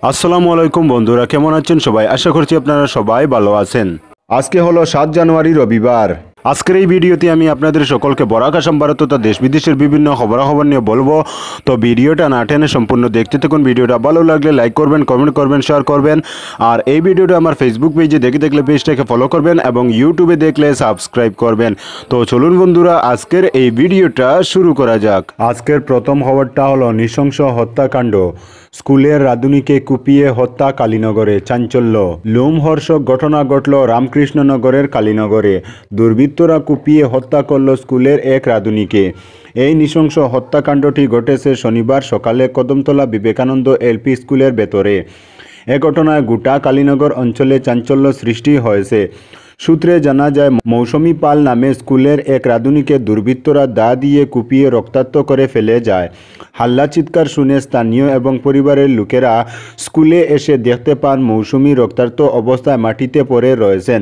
আসসালামু আলাইকুম বন্ধুরা, কেমন আছেন সবাই? আশা করছি আপনারা সবাই ভালো আছেন। আজকে হলো 7 জানুয়ারি রবিবার। আজকের এই ভিডিওতে আমি আপনাদের সকলকে বরাক আসাম ভারত তথা দেশ বিদেশের বিভিন্ন খবরাখবর নিয়ে বলবো। তো ভিডিওটা না টেনে সম্পূর্ণ দেখতে থাকুন। ভিডিওটা ভালো লাগলে লাইক করবেন, কমেন্ট করবেন, শেয়ার করবেন। আর এই ভিডিওটা আমার ফেসবুক পেজে দেখলে পেজটাকে ফলো করবেন এবং ইউটিউবে দেখলে সাবস্ক্রাইব করবেন। তো চলুন বন্ধুরা, আজকের এই ভিডিওটা শুরু করা যাক। আজকের প্রথম খবরটা হলো নৃশংস হত্যাকাণ্ড। স্কুলের রাঁধুনিকে কুপিয়ে হত্যা কালীনগরে, চাঞ্চল্য। লোমহর্ষক ঘটনা ঘটল রামকৃষ্ণনগরের কালীনগরে। দুর্বৃত্তরা কুপিয়ে হত্যা করল স্কুলের এক রাঁধুনিকে। এই নৃশংস হত্যাকাণ্ডটি ঘটেছে শনিবার সকালে কদমতলা বিবেকানন্দ এলপি স্কুলের ভেতরে। এ ঘটনায় গোটা কালীনগর অঞ্চলে চাঞ্চল্য সৃষ্টি হয়েছে। সূত্রে জানা যায়, মৌসুমী পাল নামে স্কুলের এক রাঁধুনিকে দুর্বৃত্তরা দা দিয়ে কুপিয়ে রক্তাক্ত করে ফেলে যায়। হাল্লা চিৎকার শুনে স্থানীয় এবং পরিবারের লোকেরা স্কুলে এসে দেখতে পান মৌসুমী রক্তাক্ত অবস্থায় মাটিতে পড়ে রয়েছেন।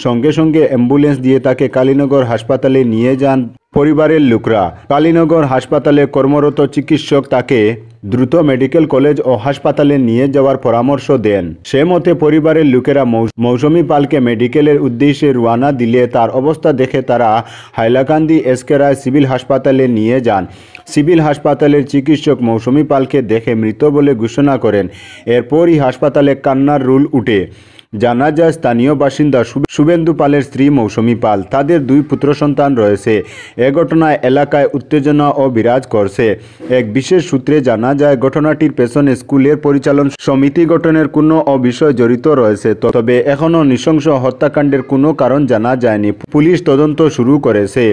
সঙ্গে সঙ্গে অ্যাম্বুলেন্স দিয়ে তাকে কালীনগর হাসপাতালে নিয়ে যান পরিবারের লোকরা। কালীনগর হাসপাতালে কর্মরত চিকিৎসক তাকে দ্রুত মেডিকেল কলেজ ও হাসপাতালে নিয়ে যাওয়ার পরামর্শ দেন। সে মতে পরিবারের লোকেরা মৌসুমী পালকে মেডিকেলের উদ্দেশ্যে রওনা দিলে তার অবস্থা দেখে তারা হাইলাকান্দি এসকে রায় সিভিল হাসপাতালে নিয়ে যান। সিভিল হাসপাতালের চিকিৎসক মৌসুমী পালকে দেখে মৃত বলে ঘোষণা করেন। এরপরই হাসপাতালে কান্নার রোল উঠে। জানা যায়, স্থানীয় বাসিন্দা শুভেন্দু পালের স্ত্রী মৌসুমী পাল, তাদের 2 পুত্র সন্তান রয়েছে। এ ঘটনায় এলাকায় উত্তেজনা ও বিরাজ করছে। এক বিশেষ সূত্রে জানা যায়, ঘটনাটির পেছনে স্কুলের পরিচালন সমিতি গঠনের কোনো বিষয় জড়িত রয়েছে। তবে এখনও নৃশংস হত্যাকাণ্ডের কোনো কারণ জানা যায়নি। পুলিশ তদন্ত শুরু করেছে।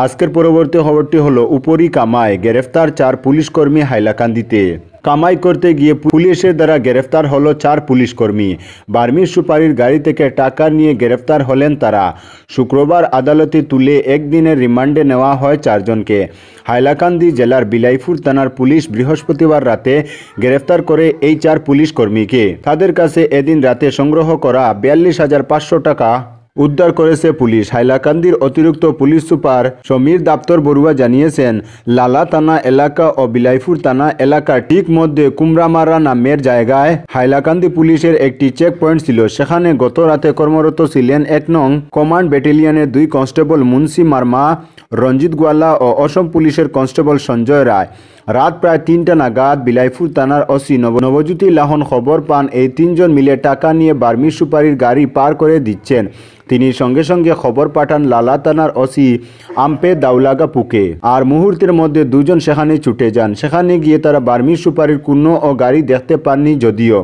আজকের পরবর্তী খবরটি হলো উপরি কামায় গ্রেফতার 4 পুলিশকর্মী হাইলাকান্দিতে। কামাই করতে গিয়ে পুলিশের দ্বারা গ্রেফতার হলো 4 পুলিশকর্মী। বার্মির সুপারির গাড়ি থেকে টাকা নিয়ে গ্রেফতার হলেন তারা। শুক্রবার আদালতে তুলে একদিনের রিমান্ডে নেওয়া হয় 4 জনকে। হাইলাকান্দি জেলার বিলাইপুর থানার পুলিশ বৃহস্পতিবার রাতে গ্রেফতার করে এই 4 পুলিশকর্মীকে। তাদের কাছে এদিন রাতে সংগ্রহ করা 42,500 টাকা উদ্ধার করেছে পুলিশ। হাইলাকান্দির অতিরিক্ত পুলিশ সুপার সমীর দাপ্তর বড়ুয়া জানিয়েছেন, লালা থানা এলাকা ও বিলাইপুর থানা এলাকার ঠিক মধ্যে কুমড়ামারা নামের জায়গায় হাইলাকান্দি পুলিশের একটি চেক পয়েন্ট ছিল। সেখানে গত রাতে কর্মরত ছিলেন 1 নং কমান্ড ব্যাটালিয়নের 2 কনস্টেবল মুন্সি মার্মা, রঞ্জিত গোয়ালা ও অসম পুলিশের কনস্টেবল সঞ্জয় রায়। রাত প্রায় 3টা নাগাদ বিলাইপুর থানার ওসি নবজ্যোতি লাহন খবর পান এই 3 জন মিলে টাকা নিয়ে বার্মির সুপারির গাড়ি পার করে দিচ্ছেন। তিনি সঙ্গে সঙ্গে খবর পাঠান লালা থানার ওসি আম্পে দাউলাগা পুকে। আর মুহূর্তের মধ্যে 2 জন সেখানে ছুটে যান। সেখানে গিয়ে তারা বার্মির সুপারির কোনো গাড়ি দেখতে পাননি যদিও,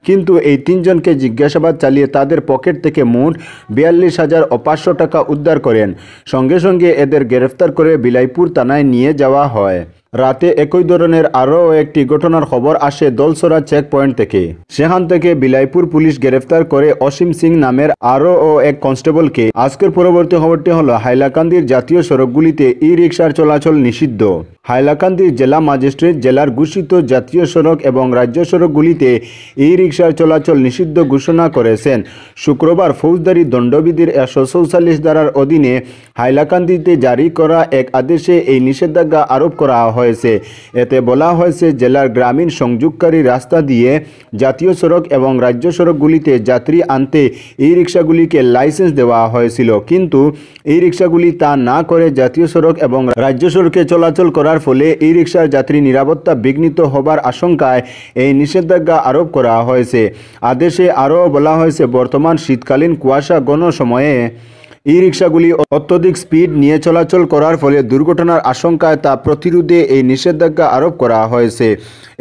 কিন্তু এই 3 জনকে জিজ্ঞাসাবাদ চালিয়ে তাদের পকেট থেকে মোট 42,500 টাকা উদ্ধার করেন। সঙ্গে সঙ্গে এদের গ্রেফতার করে বিলাইপুর থানায় নিয়ে যাওয়া হয়। রাতে একই ধরনের আরও একটি ঘটনার খবর আসে দলসরা চেক পয়েন্ট থেকে। সেখান থেকে বিলাইপুর পুলিশ গ্রেফতার করে অসীম সিং নামের আরও এক কনস্টেবলকে। আজকের পরবর্তী খবরটি হলো, হাইলাকান্দির জাতীয় সড়কগুলিতে ই রিকশার চলাচল নিষিদ্ধ। হাইলাকান্দির জেলা ম্যাজিস্ট্রেট জেলার ঘোষিত জাতীয় সড়ক এবং রাজ্য সড়কগুলিতে ই রিকশার চলাচল নিষিদ্ধ ঘোষণা করেছেন। শুক্রবার ফৌজদারি দণ্ডবিধির 144 ধারার অধীনে হাইলাকান্দিতে জারি করা এক আদেশে এই নিষেধাজ্ঞা আরোপ করা হয়েছে। এতে বলা হয়েছে, জেলার গ্রামীণ সংযোগকারী রাস্তা দিয়ে জাতীয় সড়ক এবং রাজ্য সড়কগুলিতে যাত্রী আনতে ই রিকশাগুলিকে লাইসেন্স দেওয়া হয়েছিল, কিন্তু এই রিকশাগুলি তা না করে জাতীয় সড়ক এবং রাজ্য সড়কে চলাচল করার ফলে ই রিকশার যাত্রী নিরাপত্তা বিঘ্নিত হবার আশঙ্কায় এই নিষেধাজ্ঞা আরোপ করা হয়েছে। আদেশে আরও বলা হয়েছে, বর্তমান শীতকালীন কুয়াশা ঘন সময়ে ই রিকশাগুলি অত্যধিক স্পিড নিয়ে চলাচল করার ফলে দুর্ঘটনার আশঙ্কায় তা প্রতিরোধে এই নিষেধাজ্ঞা আরোপ করা হয়েছে।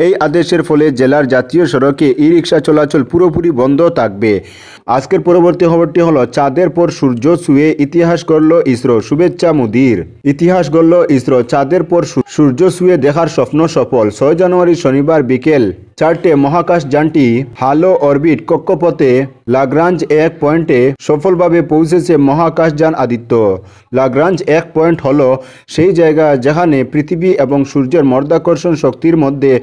এই আদেশের ফলে জেলার জাতীয় সড়কে ই রিকশা চলাচল পুরোপুরি বন্ধ থাকবে। আজকের পরবর্তী খবরটি হলো, চাঁদের পর সূর্য ছুঁয়ে ইতিহাস গড়ল ইসরো, শুভেচ্ছা মোদির। ইতিহাস গড়ল ইসরো, চাঁদের পর সূর্য ছুঁয়ে দেখার স্বপ্ন সফল। 6 জানুয়ারি শনিবার বিকেল 4টে মহাকাশ যানটি হ্যালো অরবিট কক্ষপথে लाग्रांज 1 পয়েন্টে সফলভাবে পৌঁছেছে মহাকাশযান আদিত্য। लाग्रांज 1 পয়েন্ট হলো সেই জায়গা যেখানে পৃথিবী এবং সূর্যের মাধ্যাকর্ষণ শক্তির মধ্যে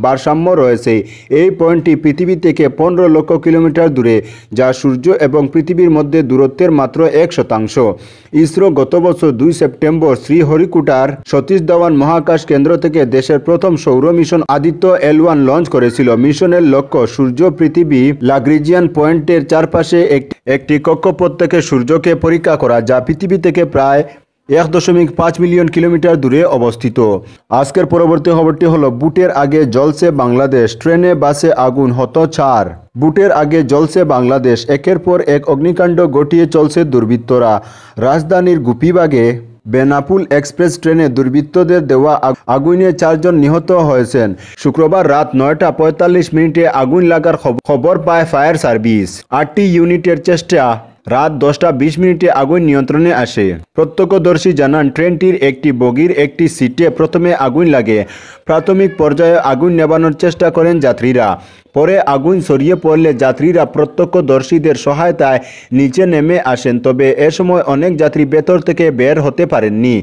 ভারসাম্য রয়েছে। এই পয়েন্টটি পৃথিবী থেকে 15 লক্ষ কিলোমিটার দূরে, যা সূর্য এবং পৃথিবীর মধ্যে দূরত্বের মাত্র 1%। ইসরো গত বছর 2 সেপ্টেম্বর শ্রীহরিকোটার সতীশ ধাওয়ান মহাকাশ কেন্দ্র থেকে দেশের প্রথম সৌর মিশন আদিত্য L1 লঞ্চ করেছিল। মিশনের লক্ষ্য সূর্য পৃথিবী লাগরিজিয়ান পয়েন্টের চারপাশে একটি কক্ষপথ থেকে সূর্যকে পরীক্ষা করা, যা পৃথিবী থেকে প্রায় 1.5 মিলিয়ন কিলোমিটার দূরে অবস্থিত। আজকের পরবর্তী খবরটি হলো বুটের আগে জ্বলছে বাংলাদেশ, ট্রেনে বাসে আগুন হতছাড়। বুটের আগে জ্বলছে বাংলাদেশ, একের পর এক অগ্নিকাণ্ড ঘটিয়ে চলছে দুর্বৃত্তরা। রাজধানীর গুপিবাগে বেনাপুল এক্সপ্রেস ট্রেনে দুর্বৃত্তদের দেওয়া আগুনে 4 জন নিহত হয়েছেন। শুক্রবার রাত 9:45 আগুন লাগার খবর পায় ফায়ার সার্ভিস। 8টি ইউনিটের চেষ্টা রাত 10:20 আগুন নিয়ন্ত্রণে আসে। প্রত্যক্ষদর্শী জানান, ট্রেনটির একটি বগির একটি সিটে প্রথমে আগুন লাগে। প্রাথমিক পর্যায়ে আগুন নেভানোর চেষ্টা করেন যাত্রীরা। পরে আগুন ছড়িয়ে পড়লে যাত্রীরা প্রত্যক্ষদর্শীদের সহায়তায় নিচে নেমে আসেন, তবে এ সময় অনেক যাত্রী ভেতর থেকে বের হতে পারেননি।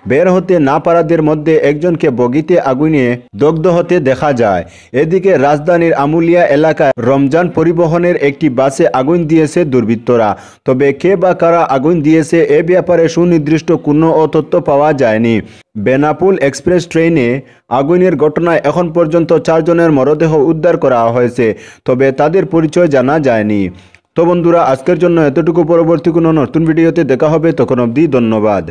বের হতে না পারাদের মধ্যে একজনকে বগিতে আগুনে দগ্ধ হতে দেখা যায়। এদিকে রাজধানীর আমুলিয়া এলাকায় রমজান পরিবহনের একটি বাসে আগুন দিয়েছে দুর্বৃত্তরা, তবে কে বা কারা আগুন দিয়েছে এ ব্যাপারে সুনির্দিষ্ট কোনো তথ্য পাওয়া যায়নি। বেনাপুল এক্সপ্রেস ট্রেনে আগুনের ঘটনায় এখন পর্যন্ত 4 জনের মরদেহ উদ্ধার করা হয়েছে, তবে তাদের পরিচয় জানা যায়নি। তো বন্ধুরা, আজকের জন্য এতটুকু। পরবর্তী কোনো নতুন ভিডিওতে দেখা হবে, তখন অবধি ধন্যবাদ।